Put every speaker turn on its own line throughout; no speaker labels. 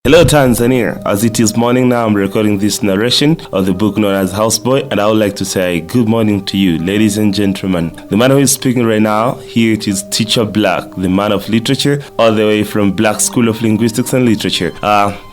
Hello Tanzania, as it is morning now, I'm recording this narration of the book known as Houseboy, and I would like to say good morning to you, ladies and gentlemen. The man who is speaking right now, here it is Teacher Black, the man of literature, all the way from Black School of Linguistics and Literature.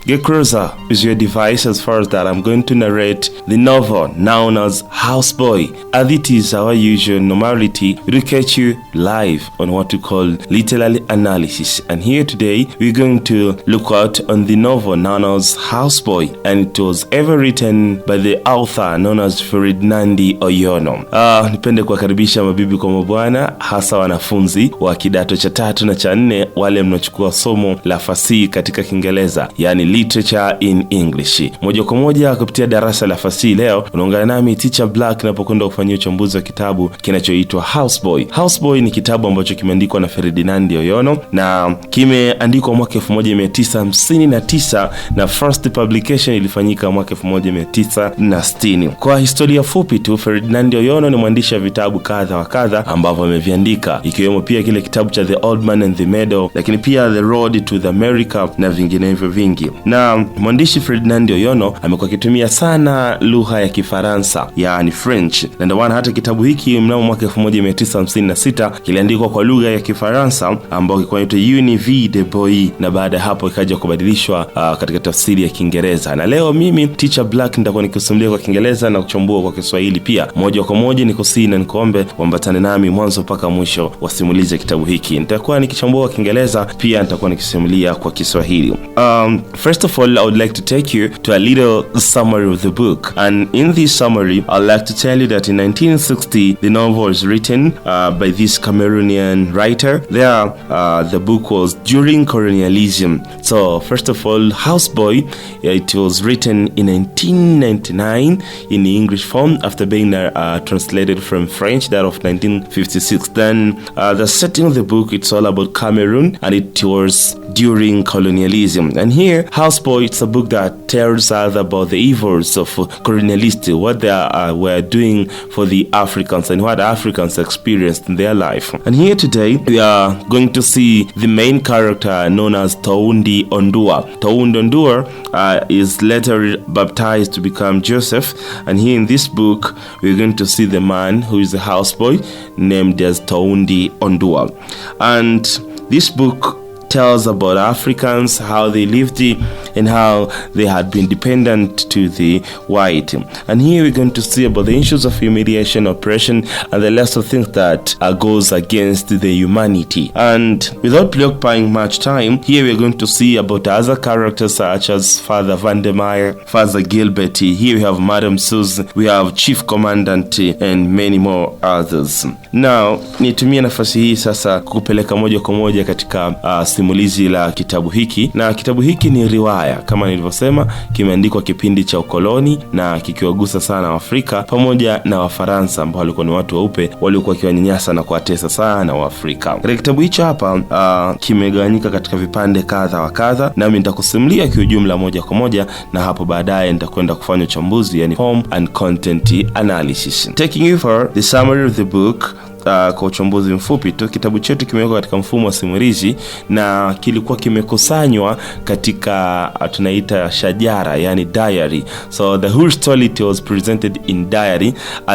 Get closer with your device as far as that I'm going to narrate the novel known as Houseboy. As it is our usual normality, we do catch you live on what we call literary analysis. And here today, we're going to look out on the novel known as Houseboy, and it was ever written by the author known as Ferdinand Oyono. Nipende kuwakaribisha mabibi kwa mabwana, hasa wanafunzi wa kidato cha 3 na cha 4, wale mnaochukua somo la fasihi katika Kiingereza, yani literature in English. Moja kwa moja kupitia darasa la fasihi leo, unaungana nami Teacher Black napokwenda kufanyia uchambuzi wa kitabu kinachoitwa Houseboy. Houseboy ni kitabu ambacho kimeandikwa na Ferdinand Oyono na kimeandikwa mwaka 1959 na first publication ilifanyika mwaka 1960. Kwa historia fupi tu, Ferdinand Oyono ni mwandishi wa vitabu kadha wa kadha ambavyo ameviandika, ikiwemo pia kile kitabu cha The Old Man and the Meadow, lakini pia The Road to the America na vinginevyo vingi. Na mwandishi Ferdinand Oyono amekuwa akitumia sana lugha ya Kifaransa, yani French. Na ndio maana hata kitabu hiki mnamo mwaka 1956 kiliandikwa kwa lugha ya Kifaransa ambayo ilikuwa inaitwa Univie de Boy, na baada hapo ikaja kubadilishwa katika tafsiri ya Kiingereza. Na leo mimi Teacher Black nitakuwa nikisimulia kwa Kiingereza na kuchambua kwa Kiswahili pia. Moja kwa moja nikusii na nikuombe uambatane nami mwanzo mpaka mwisho wa simulizi ya kitabu hiki. Nitakuwa nikichambua kwa Kiingereza, pia nitakuwa nikisimulia kwa Kiswahili. First of all, I would like to take you to a little summary of the book. And in this summary, I'd like to tell you that in 1960, the novel was written by this Cameroonian writer. There, the book was during colonialism. So, first of all, Houseboy, it was written in 1999 in the English form after being translated from French, that of 1956. Then, the setting of the book, it's all about Cameroon, and it was during colonialism. And here, Houseboy, it's a book that tells us about the evils of colonialists, what they were doing for the Africans and what Africans experienced in their life. And here today, we are going to see the main character known as Toundi Ondua. Toundi Ondua is later baptized to become Joseph. And here in this book, we're going to see the man who is a houseboy named as Toundi Ondua. And this book tells about Africans, how they lived and how they had been dependent to the white. And here we're going to see about the issues of humiliation, oppression, and the list of things that goes against the humanity. And without preoccupying much time, here we're going to see about other characters such as Father Vandermeer, Father Gilbert. Here we have Madam Suze, we have Chief Commandant, and many more others. Now, nitumie nafasi hii sasa kukupeleka moja kwa moja katika simulizi la kitabu hiki. Na kitabu hiki ni riwaya, kama nilivyosema, kimeandikwa kipindi cha ukoloni na kikiwagusa sana Waafrika pamoja na Wafaransa ambao walikuwa ni watu weupe waliokuwa kiwanyanyasa na kuwatesa sana Waafrika. Katika kitabu hicho hapa kimegawanyika katika vipande kadha wa kadha, nami nitakusimulia kwa ujumla moja kwa moja, na hapo baadaye nitakwenda kufanya uchambuzi, yani form and content analysis. Taking you for the summary of the book. Kwa uchambuzi mfupi tu, kitabu chetu kimewekwa katika mfumo wa simulizi na kilikuwa kimekusanywa katika tunaita shajara, yani diary. So the whole story was presented in diary.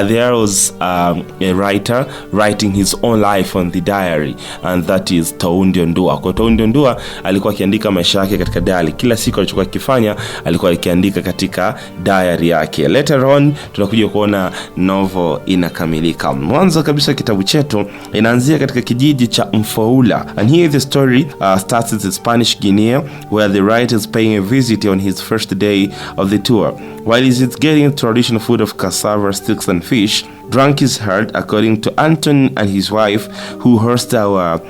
There was a writer writing his own life on the diary, and that is Toundi Ondua. Kwa Toundi Ondua alikuwa akiandika maisha yake katika diary. Kila siku alichokuwa akifanya alikuwa akiandika katika diary yake. Later on tunakuja kuona novel inakamilika. Mwanzo kabisa kitabu chetu inaanzia katika kijiji cha Mfoula, and here the story starts with the Spanish Guinea, where the writer is paying a visit on his first day of the tour. While he is getting traditional food of cassava sticks and fish, drunk is heard. According to Anton and his wife, who hosts our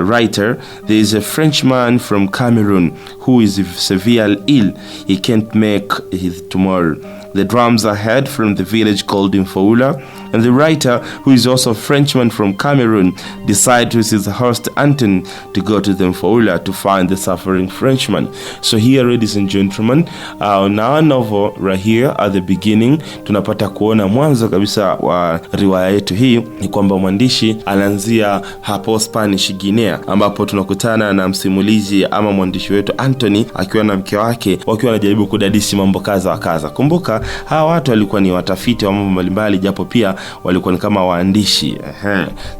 writer, there is a Frenchman from Cameroon who is severely ill. He can't make his tomorrow. The drums are heard from the village called Mfoula, and the writer, who is also a Frenchman from Cameroon, decides with his host Anton to go to the Mfoula to find the suffering Frenchman. So here, ladies and gentlemen, on our novel right here at the beginning, tunapata kuona mwanzo kabisa wa riwaya yetu hii ni kwamba mwandishi anaanzia hapo Spanish Guinea, ambapo tunakutana na msimulizi ama mwandishi wetu Anthony akiwa na mke wake wakiwa wanajaribu kudadisi mambo kadha wa kadha. Kumbuka hawa watu walikuwa ni watafiti wa mambo mbalimbali, japo pia walikuwa ni kama waandishi.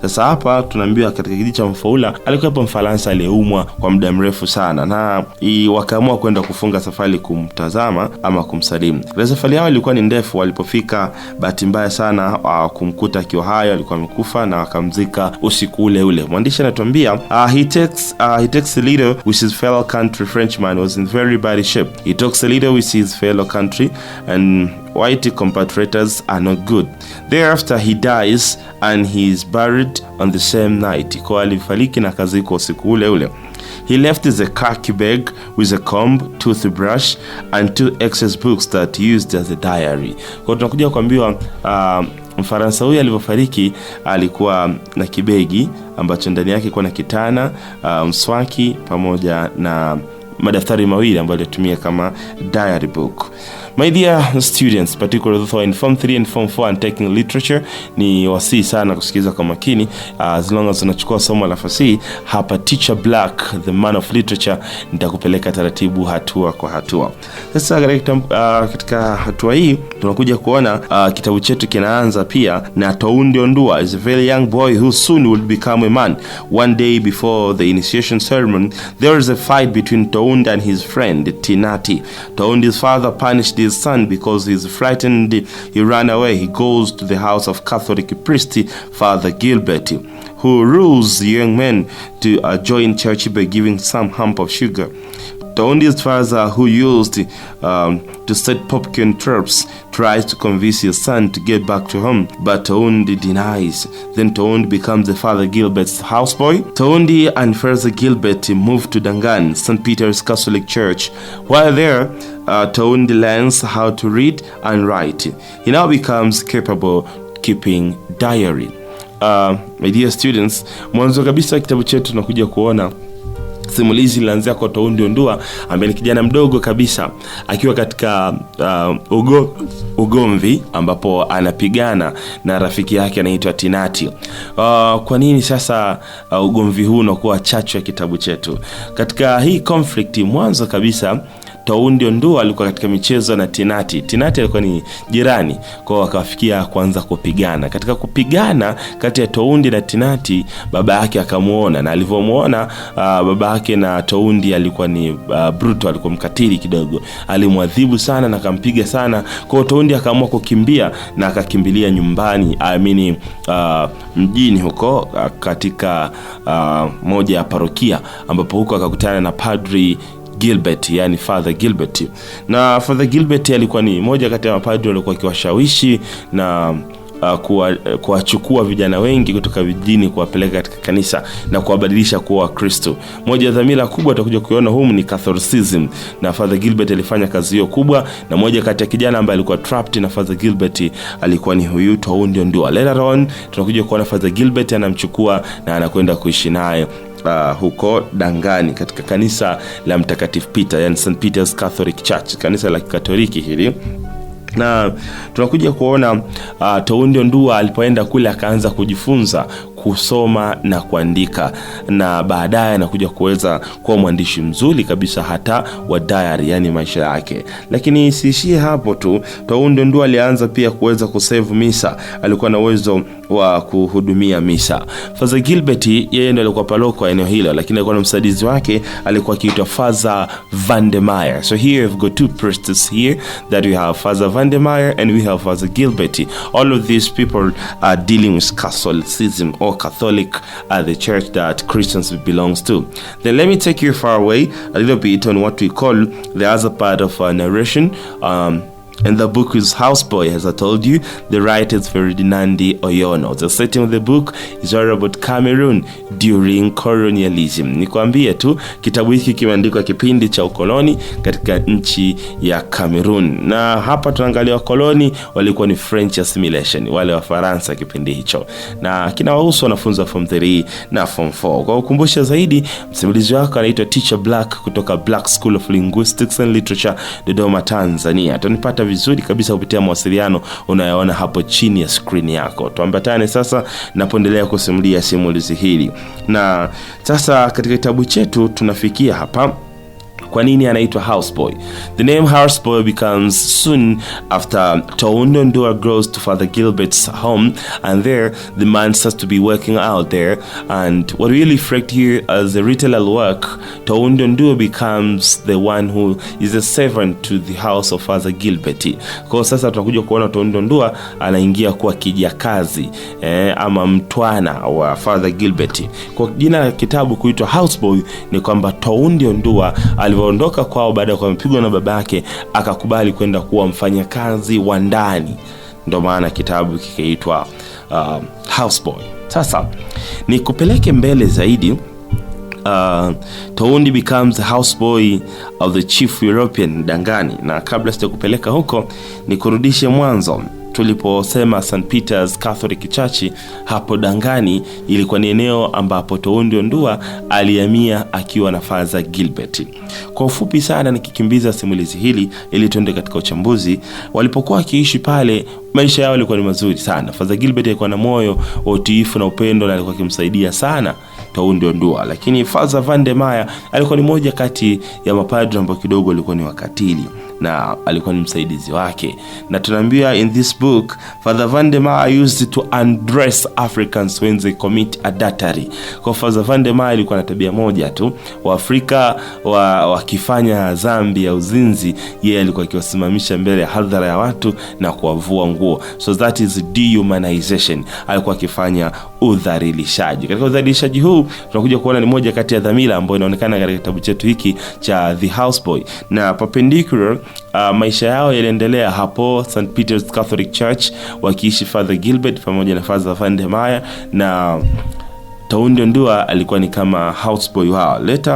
Sasa hapa tunaambiwa katika kijiji cha Mfaula alikuwa hapo Mfaransa aliyeumwa kwa muda mrefu sana, na wakaamua kwenda kufunga safari kumtazama ama kumsalimu. Safari yao ilikuwa ni ndefu. Walipofika, bahati mbaya sana kumkuta akiwa hayo, alikuwa amekufa na wakamzika usiku ule ule. Mwandishi anatuambia he takes a little with his fellow country Frenchman was in very bad shape. He talks a little with his fellow country and white compatriots are not good. Thereafter he dies and he is buried on the same night. Kwa alifariki na kaziko usiku ule ule. He left the khaki bag with a comb, toothbrush and 2 excess books that used as a diary. Kwa tunakuja kuambiwa Mfaransa huyu alivyofariki alikuwa na kibegi ambacho ndani yake kulikuwa na kitana, mswaki pamoja na madaftari mawili ambayo alitumia kama diary book. My dear students, particularly those who are in Form 3 and Form 4 and taking literature, ni wasi sana kusikiza kwa makini. As long as unachukua somo la fasihi, hapa Teacher Black, the man of literature, nitakupeleka taratibu hatua kwa hatua. Sasa katika hatua hii tunakuja kuona kitabu chetu kinaanza pia na Toundi Ondua is a very young boy who soon will become a man. One day before the initiation ceremony, there is a fight between Toundi and his friend Tinati. Toundi's father punished his son because he's frightened. He ran away. He goes to the house of Catholic priest Father Gilbert, who rules the young men to join church by giving some hump of sugar. Toundi's father, who used to set pumpkin traps, tries to convince his son to get back to him, but Toundi denies. Then Toundi becomes the Father Gilbert's houseboy. Toundi and Father Gilbert moved to Dangan, St. Peter's Catholic Church. While there, Toundi learns how to read and write. He now becomes capable keeping diary. My dear students, mwanzo kabisa kitabu chetu tunakuja kuona simulizi linaanzia kwa Toundi Ondua ambaye ni kijana mdogo kabisa akiwa katika ugomvi ambapo anapigana na rafiki yake anaitwa Tinati. Kwa nini sasa ugomvi huu unakuwa chachu ya kitabu chetu? Katika hii conflict mwanzo kabisa Toundi Ondua alikuwa katika michezo na Tinati. Tinati alikuwa ni jirani, kwa wakafikia kuanza kupigana. Katika kupigana kati ya Toundi na Tinati, baba yake akamuona, na alivyomuona baba yake na Toundi alikuwa ni brutal, alikuwa mkatili kidogo. Alimwadhibu sana na akampiga sana. Kwa Toundi akaamua kukimbia na akakimbilia nyumbani, mjini huko katika moja ya parokia, ambapo huko akakutana na Padri Gilbert, yani Father Gilbert. Na Father Gilbert alikuwa ni moja kati ya mapadri waliokuwa kiwashawishi na kuwachukua vijana wengi kutoka vijijini kuwapeleka katika kanisa na kuwabadilisha kuwa Wakristo. Moja ya dhamira kubwa tutakuja kuiona humu ni Catholicism, na Father Gilbert alifanya kazi hiyo kubwa, na moja kati ya kijana ambaye alikuwa trapped na Father Gilbert alikuwa ni huyu Toundi Ondua. Later on tunakuja kuona Father Gilbert anamchukua na anakwenda kuishi naye huko Dangani katika kanisa la Mtakatifu Peter, yani St. Peter's Catholic Church, kanisa la Kikatoliki hili. Na tunakuja kuona Toundi Ondua alipoenda kule akaanza kujifunza kusoma na kuandika, na baadaye anakuja kuweza kuwa mwandishi mzuri kabisa hata wa diary, yani maisha yake. Lakini siishie hapo tu. Toundi Ondua alianza pia kuweza kusave misa. Alikuwa na uwezo wa kuhudumia misa. Father Gilbert yeye ndiye alikuwa paroko eneo hilo, lakini alikuwa na msaidizi wake alikuwa akiitwa Father Van der Meyer. So here we've got two priests here, that we have Father Van der Meyer and we have Father Gilbert. All of these people are dealing with Catholicism, or Catholic, the church that Christians belongs to. Then let me take you far away a little bit on what we call the other part of narration. And the book is Houseboy, as I told you. The writer is Ferdinand Oyono. The setting of the book is all about Cameroon during colonialism. Nikwambie tu kitabu hiki kimeandikwa kipindi cha ukoloni katika nchi ya Cameroon. Na hapa tunaangalia wakoloni walikuwa ni French assimilation, wale wa Faransa kipindi hicho. Na kinawahusu wanafunzi wa Form 3 na Form 4. Kwa ukumbusha zaidi, msimulizi wako anaitwa Teacher Black kutoka Black School of Linguistics and Literature, Dodoma, Tanzania. Tunapata vizuri kabisa kupitia mawasiliano unayoona hapo chini ya screen yako. Tuambatane sasa napoendelea kusimulia simulizi hili. Na sasa katika kitabu chetu tunafikia hapa Kwa nini anaitwa houseboy? The name houseboy becomes soon after Toundi Oyono goes to Father Gilbert's home, and there the man starts to be working out there. And what really reflect here as the retailer work, Toundi Oyono becomes the one who is a servant to the house of Father Gilbert. Kwa sasa tunakuja kuona Toundi Oyono anaingia kuwa kijakazi ama mtwana wa Father Gilbert. Kwa jina la kitabu kuitwa houseboy ni kwamba Toundi Oyono alivyoondoka kwao baada ya kupigwa na babake akakubali kwenda kuwa mfanyakazi wa ndani, ndio maana kitabu kikaitwa houseboy. Sasa ni kupeleke mbele zaidi. Toundi becomes the houseboy of the chief European Dangani, na kabla sitakupeleka huko ni kurudishe mwanzo tuliposema St. Peter's Catholic Church. Hapo Dangani ilikuwa ni eneo ambapo Toundi Oyono alihamia akiwa na Father Gilbert. Kwa ufupi sana nikikimbiza simulizi hili ili tuende katika uchambuzi, walipokuwa wakiishi pale maisha yao yalikuwa ni mazuri sana. Father Gilbert alikuwa na moyo wa utiifu na upendo na alikuwa akimsaidia sana Toundi Oyono, lakini Father Van der Meyer alikuwa ni moja kati ya mapadri ambao kidogo alikuwa ni wakatili na alikuwa ni msaidizi wake. Na tunaambiwa in this book, Father Van der Meyer used to undress Africans when they commit adultery. Kwa Father Van der Meyer alikuwa na tabia moja tu, Waafrika wakifanya dhambi ya uzinzi, yeye alikuwa akiwasimamisha mbele ya hadhara ya watu na kuwavua nguo. So that is dehumanization. Alikuwa akifanya udhalilishaji. Katika udhalilishaji huu tunakuja kuona ni moja kati ya dhamira ambayo inaonekana katika kitabu chetu hiki cha The Houseboy. Na perpendicular maisha yao yaliendelea hapo St. Peter's Catholic Church wakiishi Father Gilbert pamoja na Father Van der Meyer, na Toundi Oyono alikuwa ni kama houseboy wao. Let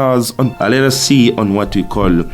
us see on what we call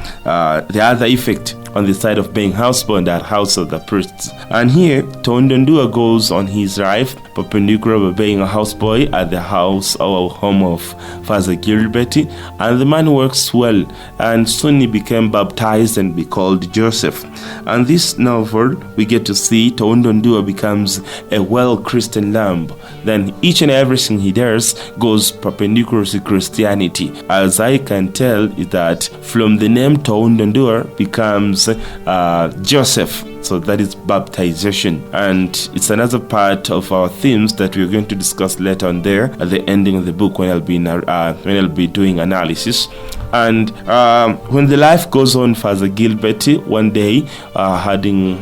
the other effect on the side of being houseboy and that house of the priests. And here Toundi Oyono goes on his life perpendicular by being a houseboy at the house or home of Father Gilbert, and the man works well, and soon he became baptized and be called Joseph. And this novel we get to see Toundi Oyono becomes a well Christian lamb. Then each and everything he does goes perpendicular to Christianity. As I can tell is that from the name Toundi Oyono becomes Joseph. So that is baptization, and it's another part of our themes that we're going to discuss later on there at the ending of the book when I'll be doing analysis. And when the life goes on, Father Gilbert one day having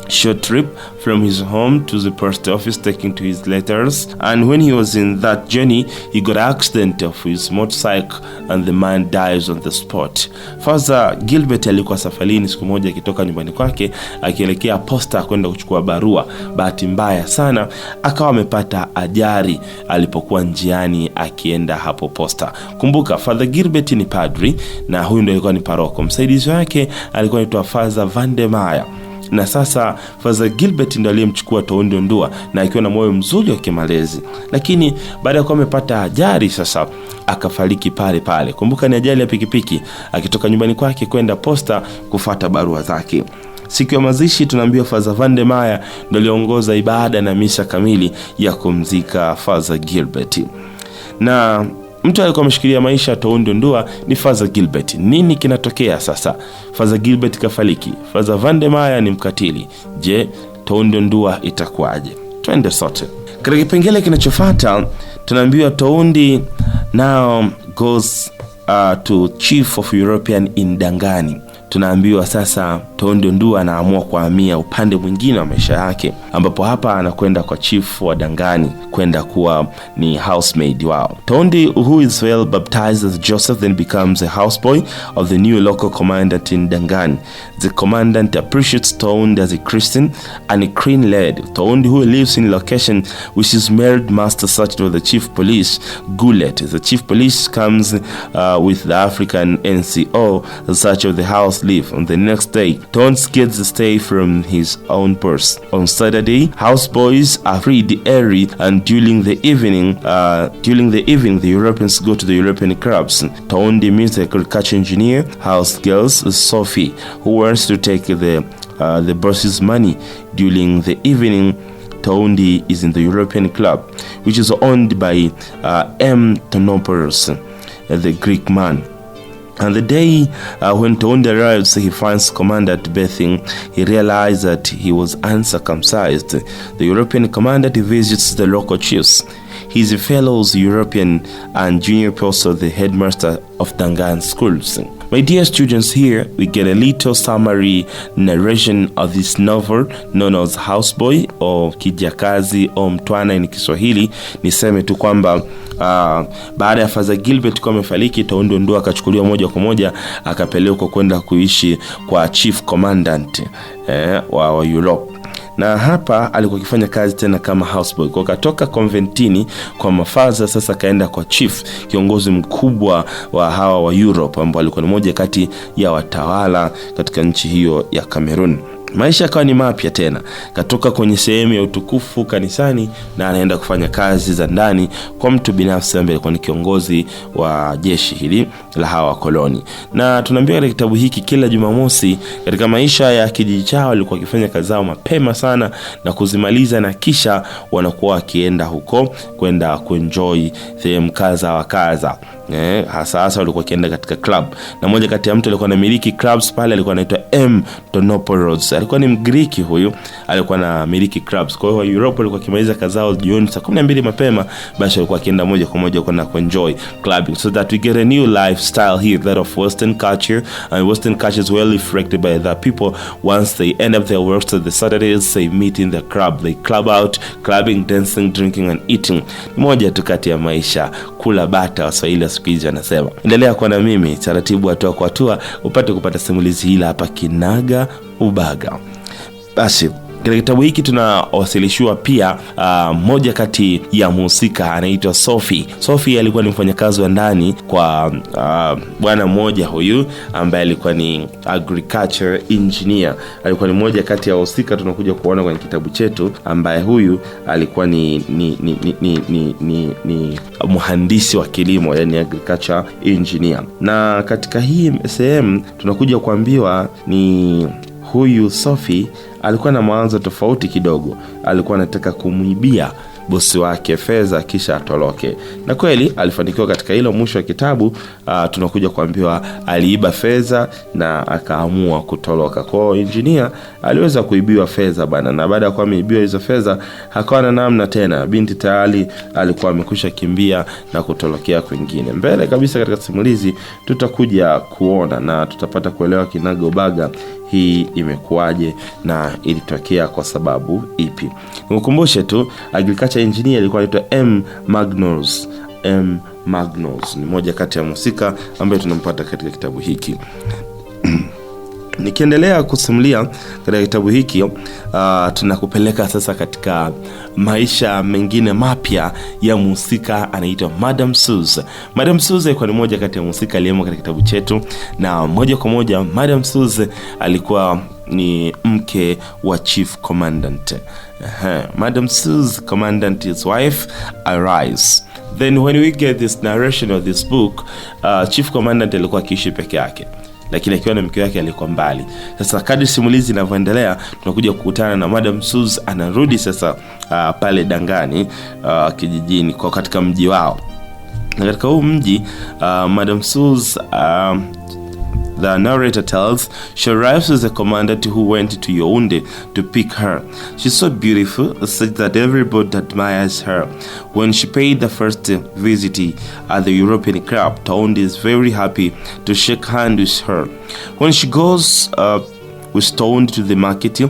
short trip from his home to the post office taking to his letters, and when he was in that journey he got an accident of his motorcycle and the man dies on the spot. Father Gilbert alikuwa safarini siku moja akitoka nyumbani kwake akielekea posta kwenda kuchukua barua. Bahati mbaya sana akawa amepata ajali alipokuwa njiani akienda hapo posta. Kumbuka Father Gilbert ni padri na huyu ndio alikuwa ni paroko. Msaidizi wake alikuwa anaitwa Father Van der Meyer. Na sasa Father Gilbert ndiye aliyemchukua Toundi Oyono na akiwa na moyo mzuri wa kimalezi, lakini baada ya kuwa amepata ajali sasa akafariki pale pale. Kumbuka ni ajali ya pikipiki akitoka nyumbani kwake kwenda posta kufuata barua zake. Siku ya mazishi tunaambiwa Father Van der Meyer ndiye aliongoza ibada na misa kamili ya kumzika Father Gilbert. Na mtu alikuwa ameshikilia maisha Toundi Oyono ni Father Gilbert. Nini kinatokea sasa? Father Gilbert kafariki, Father Van der Meyer ni mkatili. Je, Toundi Oyono itakuwaje? Twende sote. Katika kipengele kinachofuata tunaambiwa Toundi now goes to chief of European in Dangani. Tunaambiwa sasa Toundi Oyono anaamua kuhamia upande mwingine wa maisha yake, ambapo hapa anakwenda kwa chief wa Dangani kwenda kuwa ni housemaid wao. Toundi, who is well baptized as Joseph, then becomes a houseboy of the new local commandant in Dangani. The commandant appreciates Toundi as a Christian and a clean lad. Toundi, who lives in location which is married master searched by the chief police Goulet. The chief police comes with the African NCO search of the house live. On the next day, Toundi gets a stay from his own purse. On Saturday, houseboys are freed early, and during the evening, the Europeans go to the European clubs. Toundi meets the agriculture engineer, house girls Sophie, who wants to take the boss's money. During the evening, Toundi is in the European club, which is owned by M. Tonopoulos, the Greek man. And the day when Toundi arrives, he finds Commandant bathing. He realizes that he was uncircumcised. The European Commandant visits the local chiefs. His fellows, European and junior apostle, the headmaster of Dangan schools. My dear students, here we get a little summary narration of this novel known as Houseboy or Kijakazi au Mtwana in Kiswahili. Niseme tu kwamba baada ya Father Gilbert kuwa amefariki, Toundi ndo akachukuliwa moja kwa moja akapelekwa kwenda kuishi kwa chief commandant wa Europe. Na hapa alikuwa akifanya kazi tena kama houseboy. Kwa katoka conventini kwa mafaza, sasa kaenda kwa chief, kiongozi mkubwa wa hawa wa Europe, ambao alikuwa ni moja kati ya watawala katika nchi hiyo ya Cameroon. Maisha yakawa ni mapya tena. Katoka kwenye sehemu ya utukufu kanisani na anaenda kufanya kazi za ndani kwa mtu binafsi ambaye alikuwa ni kiongozi wa jeshi hili la hawa koloni. Na tunaambiwa katika kitabu hiki kila Jumamosi katika maisha ya kijiji chao walikuwa wakifanya kazi zao mapema sana na kuzimaliza, na kisha wanakuwa wakienda huko kwenda kuenjoy sehemu kaza wa kaza. Hasa walikuwa kienda katika club, na moja kati ya mtu alikuwa anamiliki clubs pale alikuwa anaitwa Tonopoulos. Alikuwa ni Mgiriki huyu, alikuwa anamiliki clubs. Kwa hiyo Europe walikuwa kimaliza kazi zao jioni saa 12 mapema, basi walikuwa kienda moja kwa moja kwenda kuenjoy clubbing. So that we get a new lifestyle here, that of Western culture, and Western culture is well reflected by the people. Once they end up their works on the Saturdays, they meet in the club, they club out, clubbing, dancing, drinking and eating. Moja tu kati ya maisha kula bata Waswahili sikizi anasema. Endelea kuwa na mimi taratibu, hatua kwa hatua upate kupata simulizi hili hapa kinaga ubaga. Basi katika kitabu hiki tunawasilishwa pia moja kati ya mhusika anaitwa Sophie. Sophie alikuwa ni mfanyakazi wa ndani kwa bwana mmoja huyu ambaye alikuwa ni agriculture engineer. Alikuwa ni moja kati ya wahusika tunakuja kuona kwenye kitabu chetu, ambaye huyu alikuwa ni mhandisi wa kilimo, yani agriculture engineer. Na katika hii sehemu tunakuja kuambiwa ni huyu Sophie alikuwa na mawazo tofauti kidogo. Alikuwa anataka kumuibia bosi wake fedha kisha atoroke. Na kweli alifanikiwa katika hilo. Mwisho wa kitabu tunakuja kuambiwa aliiba fedha na akaamua kutoroka. Kwa hiyo engineer aliweza kuibiwa fedha bana, na baada ya kuwa ameibiwa hizo fedha hakawa na namna tena. Binti tayari alikuwa amekwisha kimbia na kutorokea kwingine. Mbele kabisa katika simulizi tutakuja kuona na tutapata kuelewa kinagobaga hii imekuaje na ilitokea kwa sababu ipi. Nikukumbushe tu, agriculture engineer alikuwa anaitwa M. Magnus ni moja kati ya mhusika ambaye tunampata katika kitabu hiki. Nikiendelea kusimulia katika kitabu hiki, tunakupeleka sasa katika maisha mengine mapya ya mhusika anaitwa Madame Suze. Madame Suze kwa ni moja kati ya mhusika aliyemo katika kitabu chetu, na moja kwa moja Madame Suze alikuwa ni mke wa chief commandant. Madame Suze, commandant, his wife, arrives. Then when we get this narration of this book, chief commandant alikuwa akiishi peke yake, lakini akiwa na mke wake alikuwa mbali. Sasa kadri simulizi inavyoendelea tunakuja kukutana na Madame Suze anarudi sasa pale Dangani kijijini kwa katika mji wao. Na katika huu mji Madame Suze, the narrator tells, she arrives with a commandant who went to Yaoundé to pick her. She's so beautiful, such that everybody admires her. When she paid the first visit at the European club, Toundi is very happy to shake hands with her. When she goes with Toundi to the market,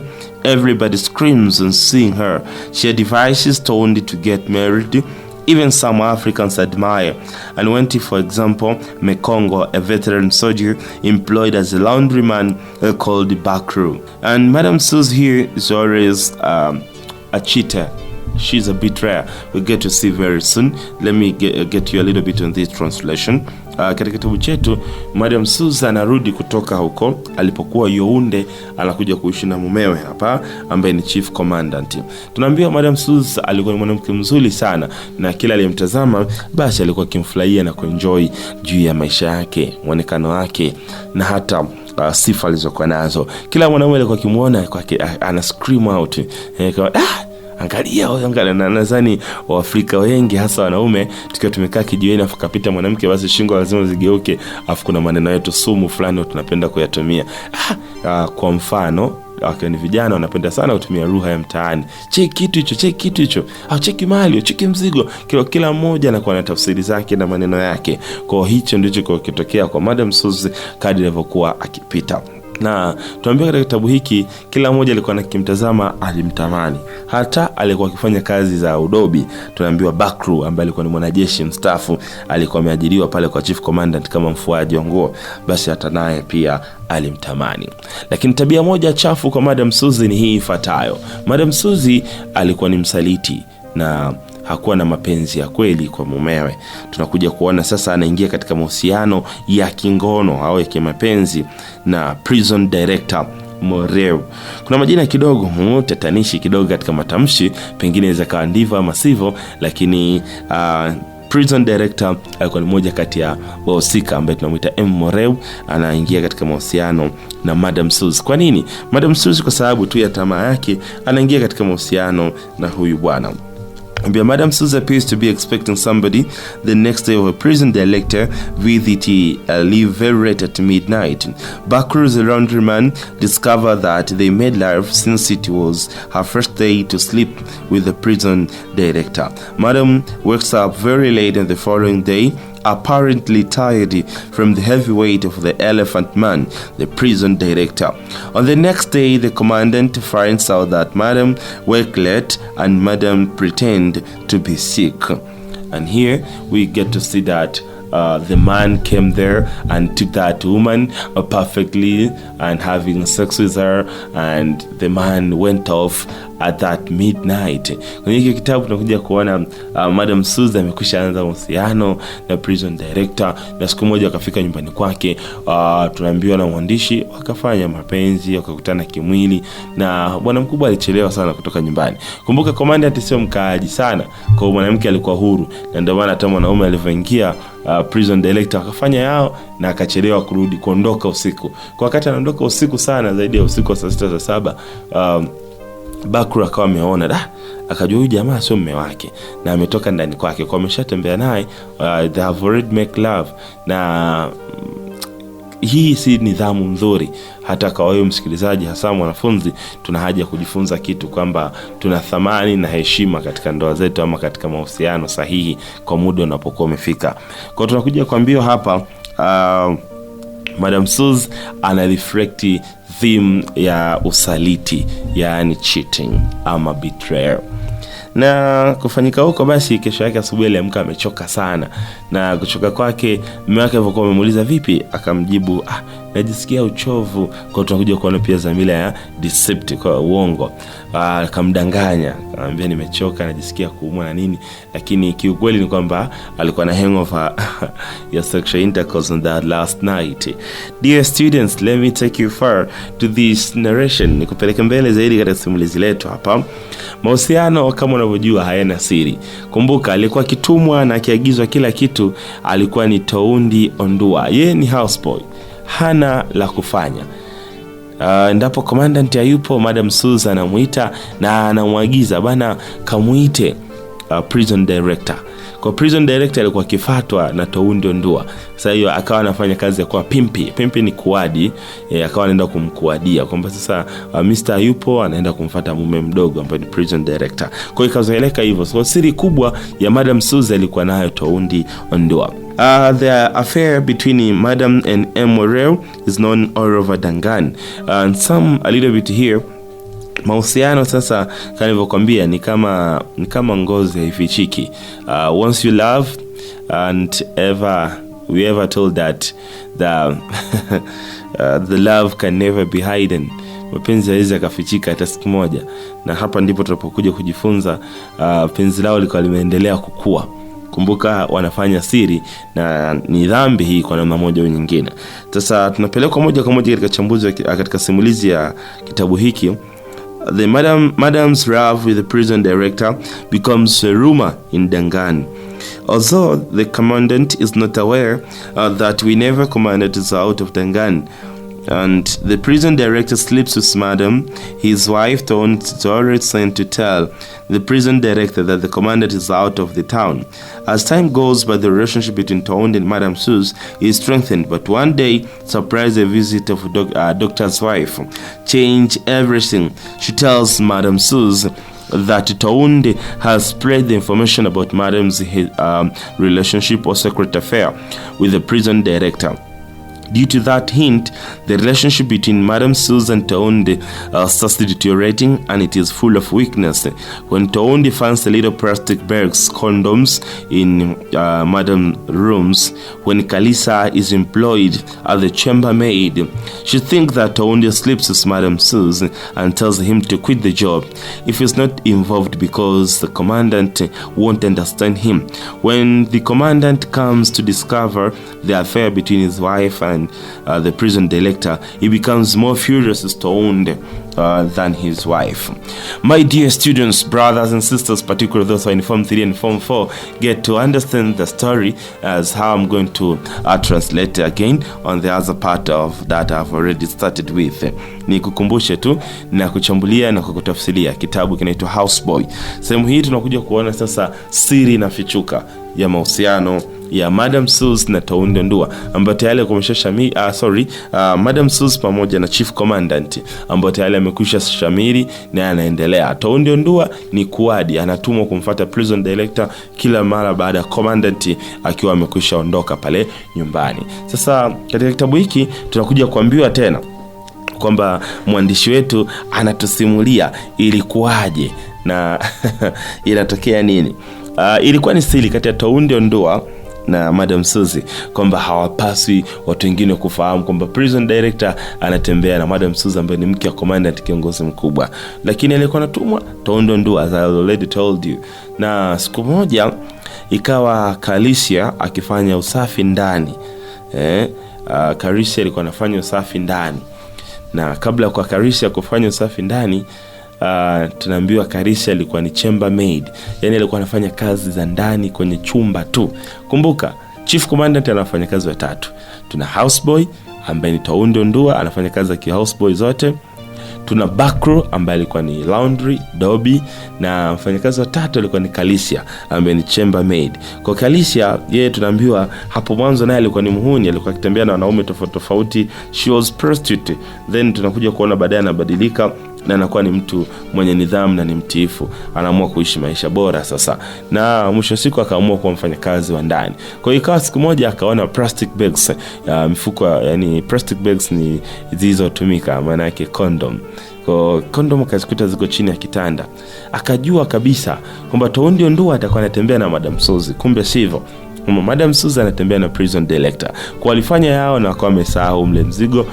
everybody screams and seeing her. She advises Toundi to get married. Even some Africans admire. And when, for example, Mekongo, a veteran soldier employed as a laundryman, called the Bakru. And Madame Suze here is always a cheater. She's a betrayer. We'll get to see very soon. Let me get you a little bit on this translation. Katika kitabu chetu Madame Suze anarudi kutoka huko alipokuwa Yaoundé, anakuja kuishi na mumewe hapa ambaye ni chief commandant. Tunaambiwa Madame Suze alikuwa ni mwanamke mzuri sana, na kila aliyemtazama basi alikuwa akimfurahia na kuenjoy juu ya maisha yake, muonekano wake na hata sifa alizokuwa nazo. Kila mwanamume alikuwa akimuona ana scream out, Angalia, na nadhani Waafrika wengi hasa wanaume tukiwa tumekaa kijiweni afu kapita mwanamke basi shingo lazima zigeuke, afu kuna maneno yetu sumu fulani tunapenda kuyatumia. Kwa mfano ni vijana wanapenda sana kutumia lugha ya mtaani. Cheki kitu hicho. Cheki mali, cheki mzigo. Kila mmoja anakuwa na tafsiri zake na maneno yake. Kwa hicho ndicho kitokea kwa Madam Suzy kadri alivyokuwa akipita. Na tunaambiwa katika kitabu hiki kila mmoja alikuwa anakimtazama alimtamani. Hata alikuwa akifanya kazi za udobi. Tunaambiwa Bakru ambaye alikuwa ni mwanajeshi mstaafu, alikuwa ameajiriwa pale kwa chief commandant kama mfuaji wa nguo, basi hata naye pia alimtamani. Lakini tabia moja chafu kwa Madam Suzy ni hii ifuatayo. Madam Suzy alikuwa ni msaliti na hakuwa na mapenzi ya kweli kwa mumewe. Tunakuja kuona sasa anaingia katika mahusiano ya kingono au ya kimapenzi na prison director Moreu. Kuna majina kidogo tatanishi kidogo katika matamshi, pengine inaweza kawa ndivyo ama sivyo, lakini prison director alikuwa ni mmoja kati ya wahusika ambaye tunamuita Moreu, anaingia katika mahusiano na Madam Suzy. Kwa nini? Madam Suzy kwa sababu tu ya tamaa yake anaingia katika mahusiano na huyu bwana. Madam Suzy appears to be expecting somebody the next day of a prison director with it leave very late at midnight. Bakru, the laundryman, discovered that they made love since it was her first day to sleep with the prison director. Madam wakes up very late on the following day, apparently tired from the heavy weight of the elephant man, the prison director. On the next day, the commandant finds out that Madam woke late and Madam pretend to be sick. And here we get to see that the man came there and took that woman perfectly and having sex with her, and the man went off at that midnight. Kwenye hiki kitabu tunakuja kuona Madam Suzy amekwisha anza mahusiano na prison director, na siku moja akafika nyumbani kwake. Tunaambiwa na mwandishi wakafanya mapenzi, wakakutana kimwili, na bwana mkubwa alichelewa sana kutoka nyumbani. Kumbuka commandant sio mkaaji sana, kwa mwanamke alikuwa huru, na ndio maana hata mwanaume alivyoingia prison director akafanya yao na akachelewa kuondoka usiku. Kwa wakati anaondoka usiku sana, zaidi ya usiku wa saa 6 saa 7, Bakru akawa ameona akajua huyu jamaa sio mume wake na ametoka ndani kwake, kwa ameshatembea naye, they have already make love. Na hii si nidhamu nzuri. Hata kwa wewe msikilizaji, hasa mwanafunzi, tuna haja kujifunza kitu kwamba tuna thamani na heshima katika ndoa zetu ama katika mahusiano sahihi kwa muda unapokuwa umefika. Kwa tunakuja kuambiwa hapa Madam Suzy ana reflect theme ya usaliti, yani cheating ama betrayal. Na kufanyika huko basi, kesho yake asubuhi aliamka amechoka sana, na kuchoka kwake mume wake alikuwa amemuuliza vipi, akamjibu najisikia uchovu. Kwa tunakuja kuona pia zamila ya deceit, kwa uongo. Akamdanganya, akamwambia nimechoka, najisikia kuumwa na nini, lakini kiukweli ni kwamba alikuwa na hangover ya sexual intercourse on that last night. Dear students, let me take you far to this narration. Nikupeleke mbele zaidi katika simulizi letu hapa. Mahusiano kama unavyojua hayana siri. Kumbuka alikuwa kitumwa na akiagizwa kila kitu. Alikuwa ni Toundi Ondua, yeye ni houseboy, hana la kufanya. Ndapo commandant hayupo, Madam Suzy anamuita na anamwagiza bana kamuite prison director. Kwa prison director alikuwa kifatwa na Toundi Ondua. Sasa hiyo akawa anafanya kazi ya kuwa pimpi ni kuadi, akawa anaenda kumkuadia kwamba sasa Mr. yupo anaenda kumfuata mume mdogo ambaye ni prison director. Kwa hiyo ikazoeleka hivyo. So siri kubwa ya Madam Suzy alikuwa nayo Toundi Ondua. The affair between Madam and Moreu is known all over Dangan. And some a little bit here. Mahusiano sasa kama nilivyokuambia ni kama ngozi haifichiki. Once you love and we ever told that the love can never be hidden. Mapenzi haiwezi kufichika hata siku moja. Na hapa ndipo tunapokuja kujifunza penzi lao likawa limeendelea kukua. Kumbuka wanafanya siri na ni dhambi hii kwa namna moja au nyingine. Sasa tunapelekwa moja kwa moja katika chambuzi katika simulizi ya kitabu hiki. The Madam's love with the prison director becomes a rumor in Dangan. Although the commandant is not aware that we never commanded us out of Dangan. and the prison director sleeps with Madam. His wife Toundi is already sent to tell the prison director that the commandant is out of the town. As time goes by, the relationship between Toundi and Madam Suze is strengthened, but one day, surprise a visit of doctor's wife change everything. She tells Madam Suze that Toundi has spread the information about Madam's relationship or secret affair with the prison director. Due to that hint, the relationship between Madam Suze and Toundi starts deteriorating, and it is full of weakness. When Toundi finds the little plastic bags, condoms, in Madam's rooms, when Kalisa is employed as the chambermaid, she thinks that Toundi sleeps with Madam Suze and tells him to quit the job if he's not involved because the commandant won't understand him. When the commandant comes to discover the affair between his wife and the prison director, he becomes more furious as Toundi than his wife. My dear students, brothers and sisters, particularly those who are in Form 3 and Form 4, get to understand the story as how I'm going to translate again on the other part of that I've already started with. Nikukumbushe tu na kuchambulia na kukutafsiria kitabu kinaitwa Houseboy. Sehemu hii tunakuja kuona sasa siri na fichuka ya mahusiano ya Madam Suze na Toundi Ondua, ambayo tayari kumesha Madam Suze pamoja na Chief Commandant, ambayo tayari amekwisha shamiri na anaendelea. Toundi Ondua ni kuadi, anatumwa kumfuata prison director kila mara baada ya commandant akiwa amekwisha ondoka pale nyumbani. Sasa katika kitabu hiki tunakuja kuambiwa tena kwamba mwandishi wetu anatusimulia ilikuwaje na inatokea nini. Ilikuwa ni siri kati ya Toundi Ondua na Madam Suze kwamba hawapaswi watu wengine kufahamu kwamba prison director anatembea na Madam Suze ambaye ni mke wa commandant, kiongozi mkubwa. Lakini alikuwa anatumwa Toundi Ondua, as I already told you. Na siku moja ikawa Kalisia akifanya usafi ndani. Kalisia alikuwa anafanya usafi ndani. Na kabla kwa Kalisia kufanya usafi ndani, tunaambiwa Kalisia alikuwa ni chambermaid, yani alikuwa anafanya kazi za ndani kwenye chumba tu. Kumbuka Chief Commandant anafanya kazi watatu. Tuna houseboy ambaye ni Toundi Ondua, anafanya kazi za houseboy zote. Tuna backrow ambaye alikuwa ni laundry Dobby, na mfanyakazi wa tatu alikuwa ni Kalisia ambaye ni chambermaid. Kwa Kalisia yeye tunaambiwa hapo mwanzo naye alikuwa ni muhuni, alikuwa akitembea na wanaume tofauti tofauti, she was prostitute. Then tunakuja kuona baadaye anabadilika na anakuwa ni mtu mwenye nidhamu na ni mtiifu, anaamua kuishi maisha bora sasa, na mwisho siku akaamua kuwa mfanyakazi wa ndani. Kwa hiyo ikawa siku moja akaona plastic bags, mifuko, yani plastic bags ni zilizotumika, maana yake condom. Kwa condom akazikuta ziko chini ya kitanda, akajua kabisa kwamba Toundi Ondua atakuwa anatembea na Madam Suze. Kumbe sivyo, Madam Suze anatembea na prison director. Kwa alifanya yao na akawa amesahau mle mzigo.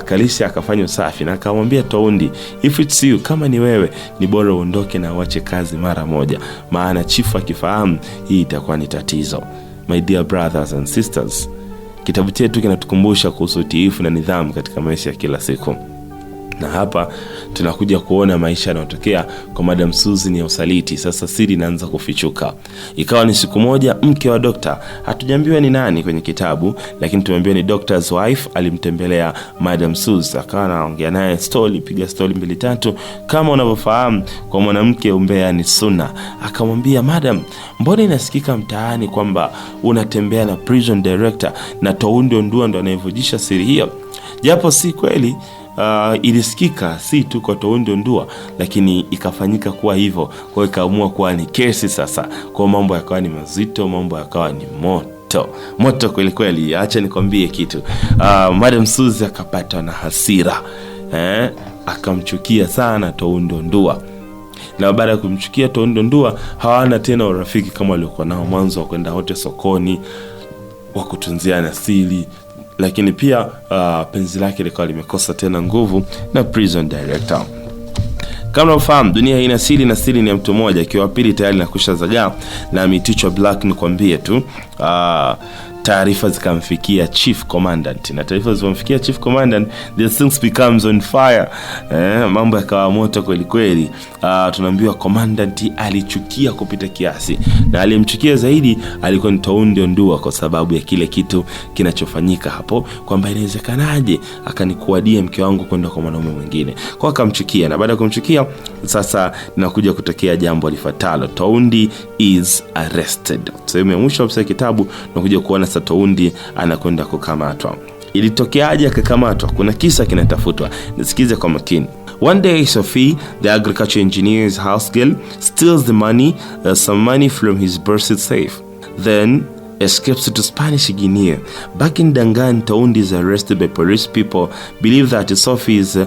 Kalisia akafanya usafi na akamwambia Toundi, if it's you, kama ni wewe, ni bora uondoke na uache kazi mara moja, maana chifu akifahamu hii itakuwa ni tatizo. My dear brothers and sisters, kitabu chetu kinatukumbusha kuhusu utiifu na nidhamu katika maisha ya kila siku. Na hapa tunakuja kuona maisha yanayotokea kwa Madam Suze ni ya usaliti. Sasa siri inaanza kufichuka. Ikawa ni siku moja mke wa dokta, hatujambiwa ni nani kwenye kitabu, lakini tumeambiwa ni doctor's wife, alimtembelea Madam Suze, akawa anaongea naye story, piga story 2-3. Kama unavyofahamu kwa mwanamke umbea ni sunna. Akamwambia, Madam, mbona inasikika mtaani kwamba unatembea na prison director na Toundi Ondua ndo anayevujisha siri hiyo? Japo si kweli, ilisikika si tu kwa Toundi Ondua, lakini ikafanyika kuwa hivyo. Kwa hiyo ikaamua kuwa ni kesi sasa. Kwa mambo yakawa ni mazito, mambo yakawa ni moto kweli kweli. Acha nikwambie kitu. Madam Suze akapata na hasira, akamchukia sana Toundi Ondua. Na baada ya kumchukia Toundi Ondua, hawana tena urafiki kama walikuwa nao mwanzo wa kwenda wote sokoni, wa kutunziana siri. Lakini pia penzi lake likawa limekosa tena nguvu na prison director. Kama unafahamu, dunia ina siri na siri ni ya mtu mmoja. Ikiwa pili tayari na kushazagaa na mitichwa black, nikwambie tu taarifa zikamfikia chief commandant, na taarifa zilipomfikia chief commandant, the things becomes on fire. Mambo yakawa moto kweli kweli. Tunaambiwa commandant alichukia kupita kiasi, na alimchukia zaidi alikuwa ni Toundi Oyono, kwa sababu ya kile kitu kinachofanyika hapo, kwamba inawezekanaje akanikuadia mke wangu kwenda kwa mwanaume mwingine. Kwa akamchukia, na baada ya kumchukia sasa ninakuja kutokea jambo lifuatalo. Toundi is arrested. Sehemu ya mwisho wa kitabu tunakuja kuona sasa Toundi anakwenda kukamatwa. Ilitokeaje akakamatwa? Kuna kisa kinatafutwa. Nisikize kwa makini. One day, Sophie, the agriculture engineer's house girl, steals the money, some money from his bursted safe. Then escapes to Spanish Guinea. Back in Dangan, Toundi is arrested by police. People believe that Sophie is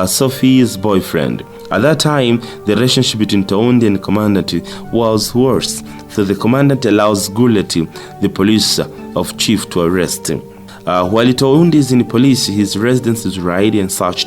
Sophie's boyfriend. At that time, the relationship between Toundi and Commandant was worse, so the Commandant allows Gulati, the police of chief, to arrest him. While Toundi is in police, his residence is raided and searched.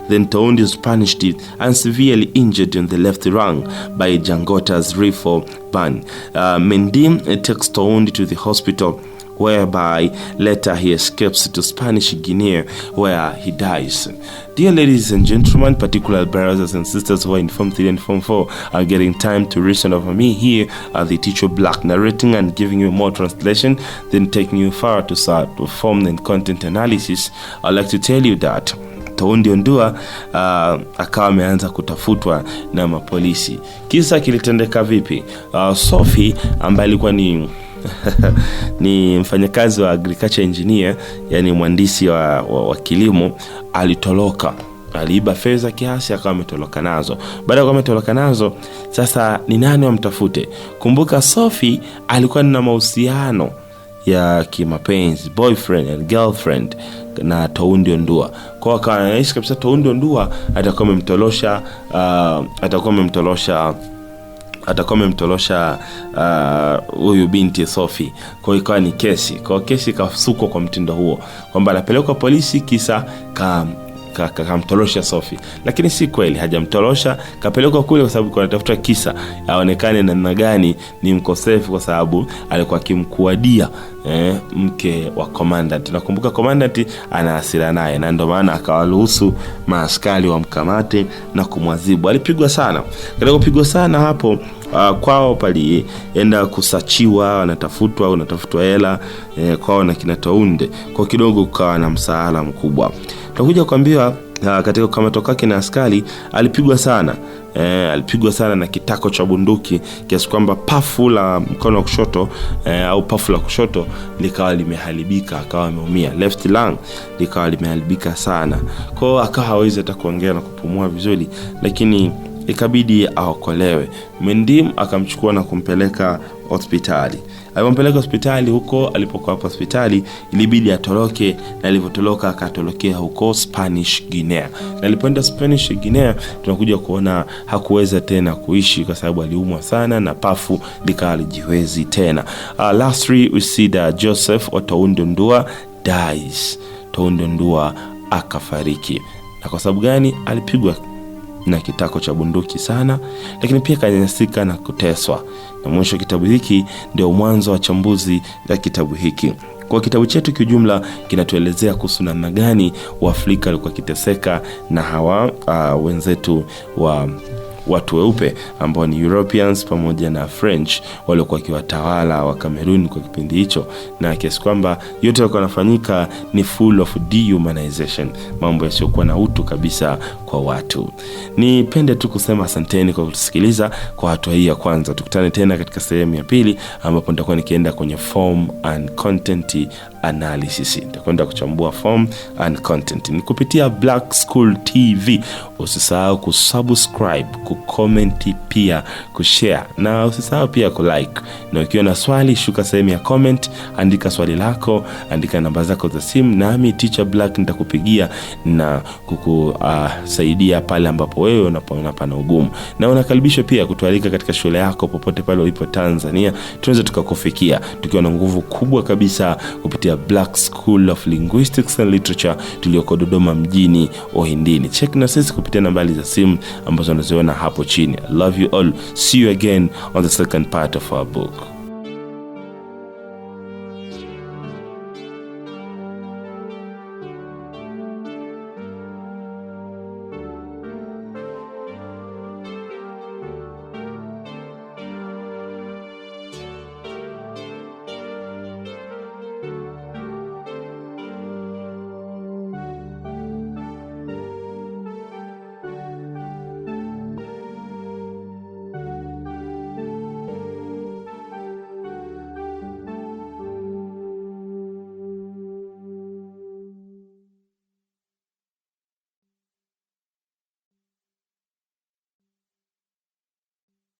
Then Toundi is punished and severely injured in the left lung by Jangota's rifle band. Mendim takes Toundi to the hospital, whereby later he escapes to Spanish Guinea, where he dies. Dear ladies and gentlemen, particular brothers and sisters who are in Form 3 and Form 4 are getting time to listen over me here at the Teacher Black, narrating and giving you more translation, then taking you far to start to form and content analysis. I'd like to tell you that Toundi Oyono akawa ameanza kutafutwa na mapolisi. Kisa kilitendeka vipi? Sophie ambaye alikuwa ni mfanyakazi wa agriculture engineer, yani mhandisi wa kilimo, alitoroka. Aliiba fedha kiasi akawa ametoroka nazo. Baada ya ametoroka nazo, sasa ni nani wamtafute? Kumbuka Sophie alikuwa na mahusiano ya kimapenzi, boyfriend and girlfriend, na Toundi Oyono. Kwa akawa anaishi kabisa Toundi Oyono atakuwa amemtolosha huyu binti Sophie. Kwa hiyo ikawa ni kesi. Kwa kesi kasukwa kwa mtindo huo, kwamba anapelekwa polisi kisa kamtolosha Sophie. Lakini si kweli, hajamtolosha, kapelekwa kule kwa sababu anatafuta kisa aonekane namna gani ni mkosefu, kwa sababu alikuwa akimkuadia mke wa commandant. Nakumbuka commandant ana hasira naye, na ndio maana akawaruhusu maaskari wamkamate na kumwadhibu. Alipigwa sana. Katika kupigwa sana hapo, kwao palienda kusachiwa, wanatafutwa hela kwao na kina Toundi. Kwa kidogo kukawa na msaala mkubwa. Tutakuja kuambiwa katika kukamatwa kwake na askari alipigwa sana. Alipigwa sana na kitako cha bunduki, kiasi kwamba pafu la mkono wa kushoto au pafu la kushoto likawa limeharibika, akawa ameumia. Left lung likawa limeharibika sana. Kwa hiyo akawa hawezi hata kuongea na kupumua vizuri, lakini ikabidi aokolewe. Mendim akamchukua na kumpeleka hospitali. Alipompeleka hospitali, huko alipokuwa hospitali ilibidi atoroke, na alipotoroka akatorokea huko Spanish Guinea. Na alipoenda Spanish Guinea, tunakuja kuona hakuweza tena kuishi kwa sababu aliumwa sana na pafu likawa lijiwezi tena. Lastly, we see that Joseph or Toundi Oyono dies. Toundi Oyono akafariki. Na kwa sababu gani? Alipigwa na kitako cha bunduki sana, lakini pia kanyanyasika na kuteswa. Na mwisho kitabu hiki ndio mwanzo wa chambuzi ya kitabu hiki. Kwa kitabu chetu kiujumla kinatuelezea kuhusu namna gani Waafrika walikuwa kiteseka na hawa wenzetu wa watu weupe ambao ni Europeans pamoja na French waliokuwa kiwatawala wa Cameroon kwa kipindi hicho, na kiasi kwamba yote yalikuwa yanafanyika ni full of dehumanization, mambo yasiyokuwa na utu kabisa kwa watu. Nipende tu kusema asanteni kwa kutusikiliza kwa hatua hii ya kwanza. Tukutane tena katika sehemu ya pili, ambapo nitakuwa nikienda kwenye form and content analysis. Nitakwenda kuchambua form and content ni kupitia Black School TV. Usisahau kusubscribe, kucomment, pia kushare, na usisahau pia kulike. Na ukiwa na swali, shuka sehemu ya comment, andika swali lako, andika namba zako za simu, nami Teacher Black nitakupigia na kukusaidia pale ambapo wewe unapoona pana ugumu. Na unakaribishwa pia kutualika katika shule yako popote pale ulipo Tanzania. Tunaweza tukakufikia tukiwa na nguvu kubwa kabisa kupitia Black School of Linguistics and Literature tulioko Dodoma mjini Ohindini. Check na sisi kupitia nambari za simu ambazo unaziona hapo chini. I love you all. See you again on the second part of our book.